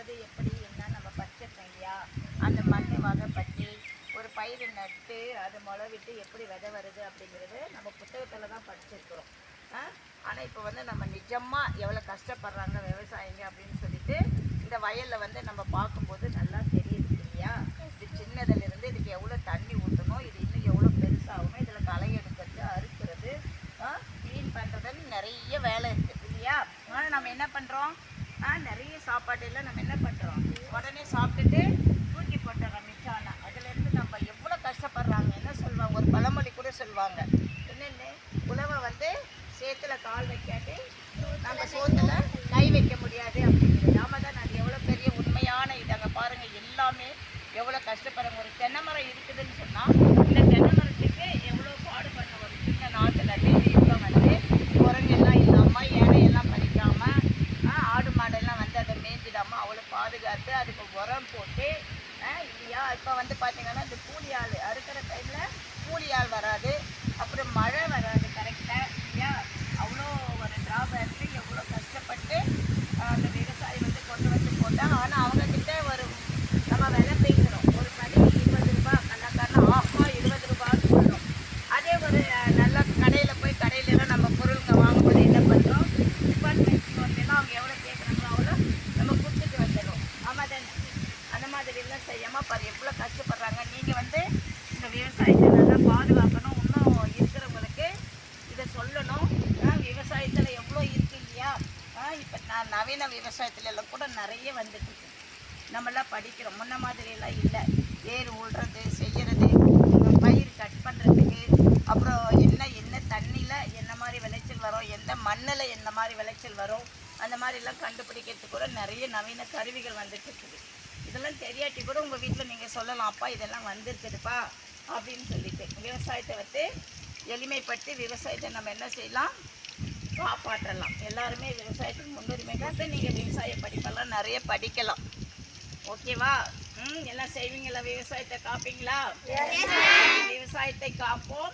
என்பது எப்படி என்ன நம்ம படிச்சிருக்கோம் இல்லையா? அந்த மண் வகை பற்றி ஒரு பயிர் நட்டு அது முளைவிட்டு எப்படி விதை வருது அப்படிங்கிறது நம்ம புத்தகத்தில் தான் படிச்சிருக்கிறோம். ஆனால் இப்போ வந்து நம்ம நிஜமாக எவ்வளோ கஷ்டப்படுறாங்க விவசாயிங்க அப்படின்னு சொல்லிட்டு இந்த வயலில் நம்ம பார்க்கும்போது நல்லா தெரியுது இல்லையா? இது சின்னதுலேருந்து இதுக்கு எவ்வளோ தண்ணி ஊற்றணும், இது இன்னும் எவ்வளோ பெருசாகணும், இதில் களை எடுக்கிறது, அறுக்கிறது, க்ளீன் பண்ணுறதுன்னு நிறைய வேலை இருக்குது இல்லையா? ஆனால் நம்ம என்ன பண்ணுறோம்? நிறைய சாப்பாட்டெல்லாம் நம்ம என்ன பண்ணுறோம்? உடனே சாப்பிட்டுட்டு தூக்கி போட்டுறோம் மிச்சானா. அதுலேருந்து நம்ம எவ்வளோ கஷ்டப்படுறாங்க. என்ன சொல்லுவாங்க, ஒரு பழமொழி கூட சொல்லுவாங்க, என்னென்னு உழவை சேத்துல கால் வைக்காட்டி நம்ம சோத்துல கை வைக்க முடியாது அப்படிங்கிறது. நாம தான் அது எவ்வளோ பெரிய உண்மையான இது. அங்கே பாருங்கள், எல்லாமே எவ்வளோ கஷ்டப்படுறாங்க. ஒரு தென்னை மரம் இருக்குதுன்னு சொன்னால் இந்த தென்னை மரத்துக்கு எவ்வளோ பாடுபண்ண ஒரு சின்ன நாட்டில் இப்போ குரங்கெல்லாம் இல்லாமல் யானையெல்லாம் பறிக்காமல் ஆடு மாடெல்லாம் அதை மேய்ஞ்சிடாமல் அவ்வளோ பாதுகாத்து அதுக்கு உரம் போட்டு இல்லையா? இப்போ பார்த்தீங்கன்னா இந்த கூலி ஆள் அறுக்கிற டைமில் கூலி ஆள் வராது, அப்புறம் மழை வராது கரெக்டாக இல்லையா? அவ்வளோ ஒரு டிராபேக்கு எவ்வளோ கஷ்டப்பட்டு அந்த விவசாயி கொண்டு போட்டால். ஆனால் அவங்கக்கிட்ட ஒரு நம்ம விலை பேசுகிறோம், ஒரு படி 20 ரூபா, கண்ணக்காரனா ஆஃபா 20 ரூபான்னு சொல்கிறோம். அதே ஒரு நல்ல கடையில் போய் கடையிலலாம் நம்ம பொருளுங்க வாங்கும்போது என்ன பண்ணுறோம்? டிபார்ட்மெண்ட் ஸ்டோர்லாம் அவங்க எவ்வளோ கேட்குறாங்களோ அவ்வளோ நம்ம கொடுத்துட்டு வந்துடுறோம். ஆமாம் தானே? அந்த மாதிரிலாம் செய்யாமல் பாரு எவ்வளோ கஷ்டப்படுறாங்க. நீங்கள் இந்த விவசாயத்தை நல்லா பாதுகாக்கணும். இன்னும் இருக்கிறவங்களுக்கு இதை சொல்லணும். விவசாயத்தில் எவ்வளோ இருக்கு இல்லையா? இப்போ நான் நவீன விவசாயத்துல எல்லாம் கூட நிறைய வந்துட்டு இருக்கு. நம்மளாம் படிக்கிறோம், முன்ன மாதிரியெல்லாம் இல்லை. ஏர் உழுறது, செய்கிறது, பயிர் கட் பண்ணுறதுக்கு, அப்புறம் என்ன தண்ணியில் என்ன மாதிரி விளைச்சல் வரும், எந்த மண்ணில் என்ன மாதிரி விளைச்சல் வரும், அந்த மாதிரிலாம் கண்டுபிடிக்கிறதுக்கு கூட நிறைய நவீன கருவிகள் வந்துட்டு இருக்குது. இதெல்லாம் தெரியாட்டி கூட உங்கள் வீட்டில் நீங்கள் சொல்லலாம், அப்பா இதெல்லாம் வந்துருக்குதுப்பா அப்படின்னு சொல்லிட்டு. விவசாயத்தை எளிமைப்படுத்தி விவசாயத்தை நம்ம என்ன செய்யலாம்? காப்பாற்றலாம். எல்லாருமே விவசாயத்துக்கு முன்னுரிமை கொடுத்து நீங்கள் விவசாய படிப்பெல்லாம் நிறைய படிக்கலாம். ஓகேவா? எல்லாம் செய்வீங்களா? விவசாயத்தை காப்பீங்களா? விவசாயத்தை காப்போம்.